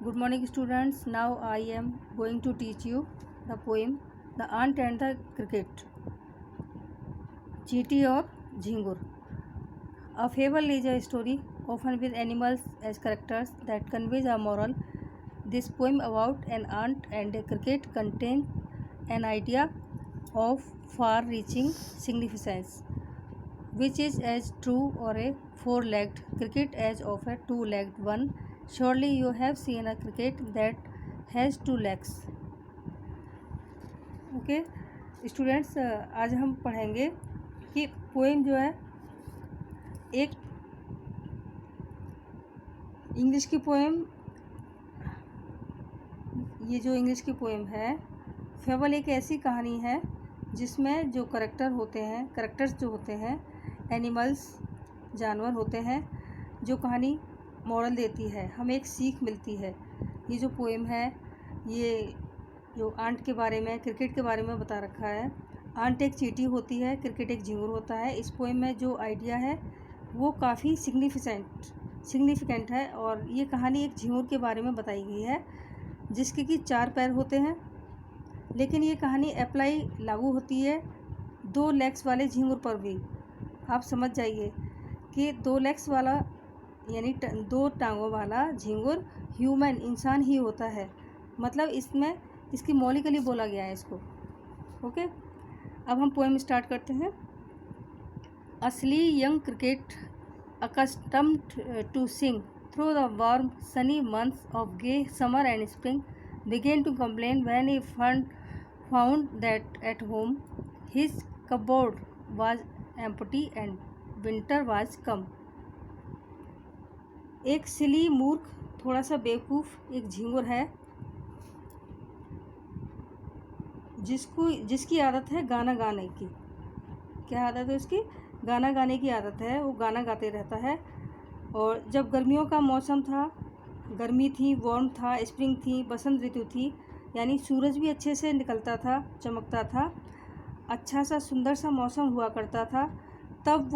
Good morning, students. Now I am going to teach you the poem The Ant and the Cricket. चींटी और झींगुर. A fable is a story, often with animals as characters, that conveys a moral. This poem about an ant and a cricket contains an idea of far-reaching significance, which is as true of a four-legged cricket as of a two-legged one. Surely you have seen a cricket that has two legs. Okay students, आज हम पढ़ेंगे कि poem जो है एक English की poem, ये जो इंग्लिश की पोएम है फेबल एक ऐसी कहानी है जिसमें जो करेक्टर्स जो होते हैं एनिमल्स, जानवर होते हैं, जो कहानी मॉरल देती है, हमें एक सीख मिलती है. ये जो पोएम है ये जो आंट के बारे में, क्रिकेट के बारे में बता रखा है. आंट एक चींटी होती है, क्रिकेट एक झींगुर होता है. इस पोएम में जो आइडिया है वो काफ़ी सिग्निफिकेंट है और ये कहानी एक झींगुर के बारे में बताई गई है जिसके कि 4 पैर होते हैं. लेकिन ये कहानी लागू होती है 2 लेग्स वाले झींगुर पर भी. आप समझ जाइए कि 2 लेग्स वाला यानी 2 टांगों वाला झींगुर ह्यूमन, इंसान ही होता है. मतलब इसमें इसकी मौलिकली बोला गया है इसको. ओके, अब हम पोएम स्टार्ट करते हैं. असली young cricket accustomed to sing through the warm sunny months of gay summer and spring began to complain when he found that at home his cupboard was empty and winter was come. एक सिली मूर्ख, थोड़ा सा बेवकूफ़ एक झींगुर है जिसकी आदत है गाना गाने की. क्या आदत है उसकी? गाना गाने की आदत है. वो गाना गाते रहता है. और जब गर्मियों का मौसम था, गर्मी थी, वार्म था, स्प्रिंग थी, बसंत ऋतु थी, यानी सूरज भी अच्छे से निकलता था, चमकता था, अच्छा सा सुंदर सा मौसम हुआ करता था, तब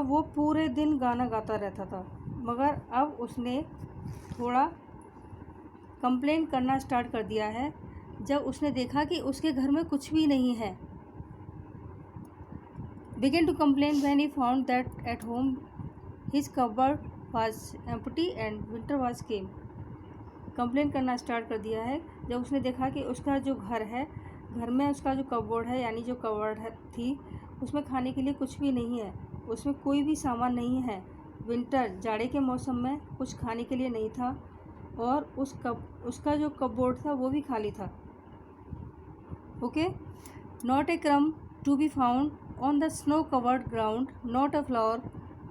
वो पूरे दिन गाना गाता रहता था. मगर अब उसने थोड़ा कंप्लेन करना स्टार्ट कर दिया है जब उसने देखा कि उसके घर में कुछ भी नहीं है. Began to complain when he found that at home his cupboard was empty and winter was came. Complain करना स्टार्ट कर दिया है जब उसने देखा कि उसका जो घर है, घर में उसका जो कपबोर्ड है यानी जो कपबोर्ड थी उसमें खाने के लिए कुछ भी नहीं है, उसमें कोई भी सामान नहीं है. विंटर, जाड़े के मौसम में कुछ खाने के लिए नहीं था और उसका जो कपबोर्ड था वो भी खाली था. Okay, not a crumb to be found on the snow covered ground, not a flower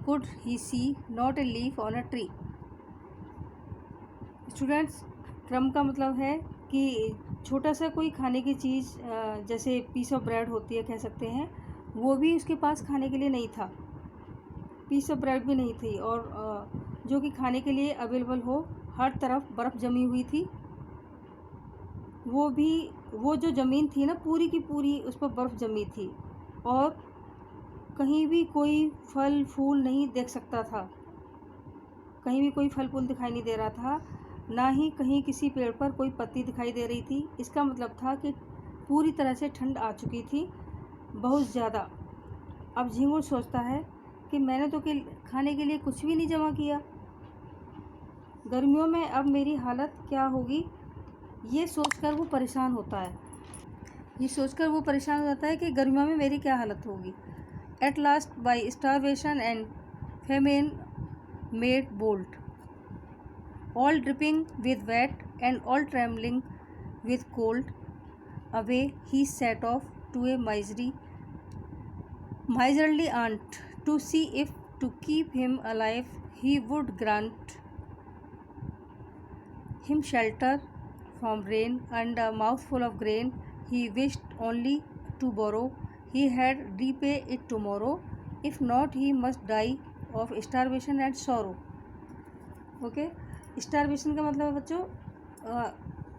could he see, not a leaf on a tree. Students, क्रम का मतलब है कि छोटा सा कोई खाने की चीज़, जैसे पीस ऑफ ब्रेड होती है कह सकते हैं, वो भी उसके पास खाने के लिए नहीं था. पीस ऑफ ब्रेड भी नहीं थी और जो कि खाने के लिए अवेलेबल हो. हर तरफ बर्फ़ जमी हुई थी. वो जो ज़मीन थी ना पूरी की पूरी, उस पर बर्फ़ जमी थी और कहीं भी कोई फल फूल नहीं देख सकता था. कहीं भी कोई फल फूल दिखाई नहीं दे रहा था, ना ही कहीं किसी पेड़ पर कोई पत्ती दिखाई दे रही थी. इसका मतलब था कि पूरी तरह से ठंड आ चुकी थी, बहुत ज़्यादा. अब झींगुर सोचता है कि मैंने तो खाने के लिए कुछ भी नहीं जमा किया, गर्मियों में अब मेरी हालत क्या होगी. ये सोचकर वो परेशान होता है. ये सोचकर वो परेशान हो जाता है कि गर्मियों में मेरी क्या हालत होगी. At last by starvation and famine made bold, all dripping with wet and all trembling with cold, away he set off to a miserly aunt to see if to keep him alive he would grant him shelter from rain and a mouthful of grain he wished only to borrow. He had repay it tomorrow, if not he must die of starvation and sorrow. Okay, starvation का मतलब है बच्चों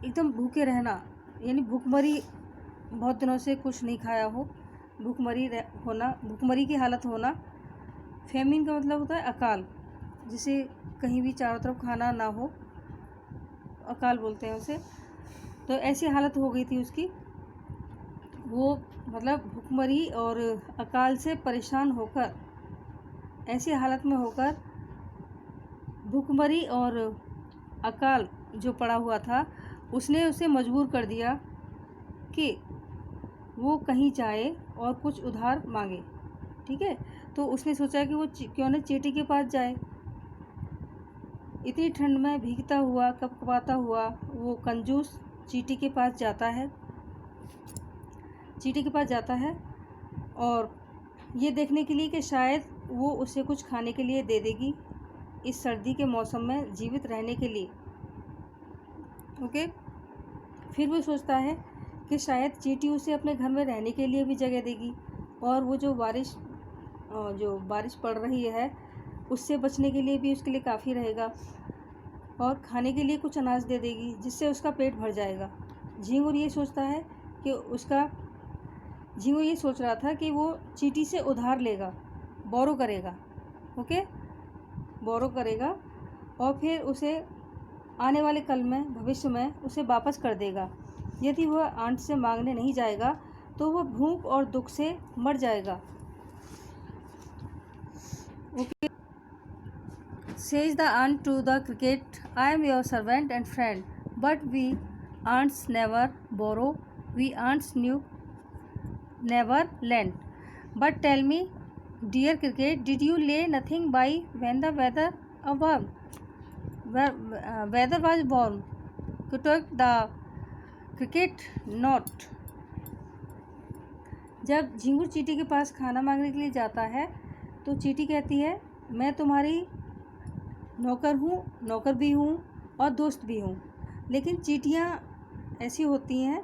एकदम भूखे रहना, यानी भूखमरी, बहुत दिनों से कुछ नहीं खाया हो, भूखमरी की हालत होना. फेमिन का मतलब होता है अकाल, जिसे कहीं भी चारों तरफ खाना ना हो, अकाल बोलते हैं उसे। तो ऐसी हालत हो गई थी उसकी, वो मतलब भूखमरी और अकाल से परेशान होकर, ऐसी हालत में होकर भूखमरी और अकाल जो पड़ा हुआ था उसने उसे मजबूर कर दिया कि वो कहीं जाए और कुछ उधार मांगे। ठीक है, तो उसने सोचा कि वो क्यों न चींटी के पास जाए। इतनी ठंड में भीगता हुआ, कपकपाता हुआ वो कंजूस चींटी के पास जाता है। चींटी के पास जाता है और ये देखने के लिए कि शायद वो उसे कुछ खाने के लिए दे देगी इस सर्दी के मौसम में जीवित रहने के लिए। ओके, फिर वो सोचता है कि शायद चींटी उसे अपने घर में रहने के लिए भी जगह देगी और वो जो बारिश पड़ रही है उससे बचने के लिए भी उसके लिए काफ़ी रहेगा और खाने के लिए कुछ अनाज दे देगी जिससे उसका पेट भर जाएगा। झींगुर ये सोच रहा था कि वो चींटी से उधार लेगा, बोरो करेगा। ओके, बोरो करेगा और फिर उसे आने वाले कल में, भविष्य में उसे वापस कर देगा। यदि वह आंट से मांगने नहीं जाएगा तो वह भूख और दुख से मर जाएगा। Okay, says the ant to the cricket, I am your servant and friend, but we ants never borrow, we ants never lend. But tell me, dear cricket, did you lay nothing by when the weather was warm? Quoted the cricket, not. जब झींगुर चींटी के पास खाना मांगने के लिए जाता है तो चींटी कहती है, मैं तुम्हारी नौकर हूँ, नौकर भी हूँ और दोस्त भी हूँ। लेकिन चींटियाँ ऐसी होती हैं,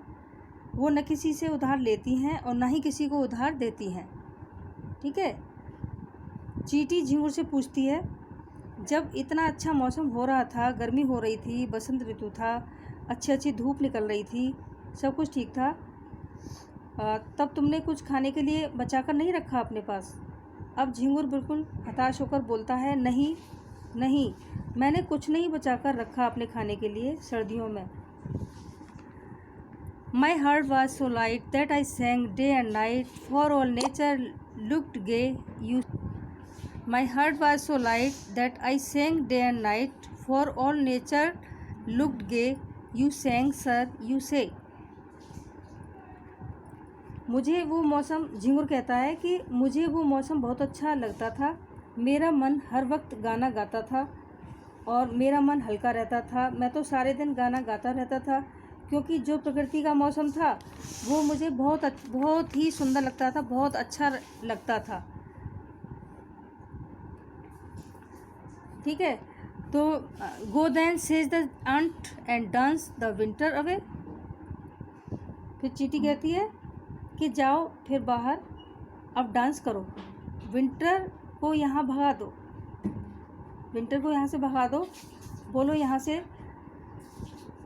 वो न किसी से उधार लेती हैं और ना ही किसी को उधार देती हैं। ठीक है, चींटी झींगुर से पूछती है, जब इतना अच्छा मौसम हो रहा था, गर्मी हो रही थी, बसंत ऋतु था, अच्छी अच्छी धूप निकल रही थी, सब कुछ ठीक था, तब तुमने कुछ खाने के लिए बचा कर नहीं रखा अपने पास? अब झींगुर बिल्कुल हताश होकर बोलता है, नहीं, मैंने कुछ नहीं बचा कर रखा अपने खाने के लिए सर्दियों में। My heart was so light that I sang day and night, for all nature looked gay. My heart was so light that I sang day and night, for all nature looked gay. You sang, sir, you say. मुझे वो मौसम, झींगुर कहता है कि मुझे वो मौसम बहुत अच्छा लगता था, मेरा मन हर वक्त गाना गाता था और मेरा मन हल्का रहता था। मैं तो सारे दिन गाना गाता रहता था क्योंकि जो प्रकृति का मौसम था वो मुझे बहुत ही सुंदर लगता था, बहुत अच्छा लगता था। ठीक है, तो go then says the ant and dance the winter away. फिर चींटी कहती है कि जाओ फिर बाहर, अब डांस करो, विंटर को यहाँ भगा दो, विंटर को यहाँ से भगा दो, बोलो यहाँ से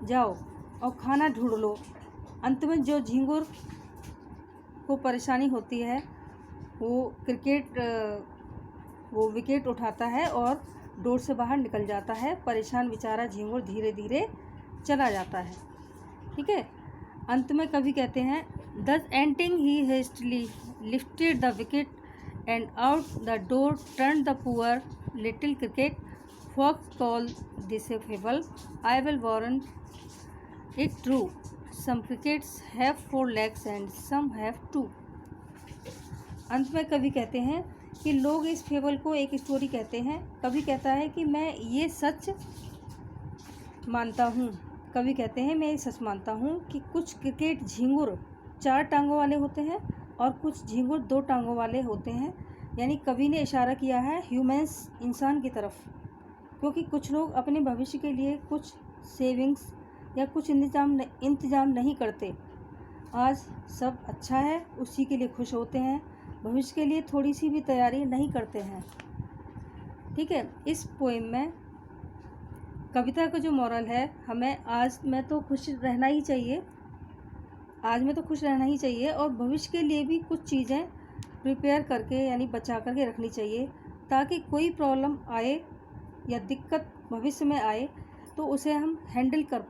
जाओ और खाना ढूंढ लो। अंत में जो झींगुर को परेशानी होती है वो विकेट उठाता है और डोर से बाहर निकल जाता है। परेशान बेचारा झींगुर धीरे धीरे चला जाता है। ठीक है, अंत में कवि कहते हैं, thus ending he hastily lifted the wicket and out the door turned the poor little cricket. Folks call this a fable, I will warrant it true. Some crickets have 4 legs and some have 2. अंत में कवि कहते हैं कि लोग इस fable को एक स्टोरी कहते हैं। कवि कहता है कि मैं ये सच मानता हूँ, कवि कहते हैं मैं ये सच मानता हूँ कि कुछ क्रिकेट झींगुर 4 टांगों वाले होते हैं और कुछ झींगुर 2 टांगों वाले होते हैं। यानी कवि ने इशारा किया है ह्यूमंस, इंसान की तरफ, क्योंकि कुछ लोग अपने भविष्य के लिए कुछ सेविंग्स या कुछ इंतजाम नहीं करते। आज सब अच्छा है उसी के लिए खुश होते हैं, भविष्य के लिए थोड़ी सी भी तैयारी नहीं करते हैं। ठीक है, इस पोएम में कविता का जो मॉरल है, हमें आज में तो खुश रहना ही चाहिए, आज में तो खुश रहना ही चाहिए और भविष्य के लिए भी कुछ चीज़ें प्रिपेयर करके यानी बचा करके रखनी चाहिए, ताकि कोई प्रॉब्लम आए या दिक्कत भविष्य में आए तो उसे हम हैंडल कर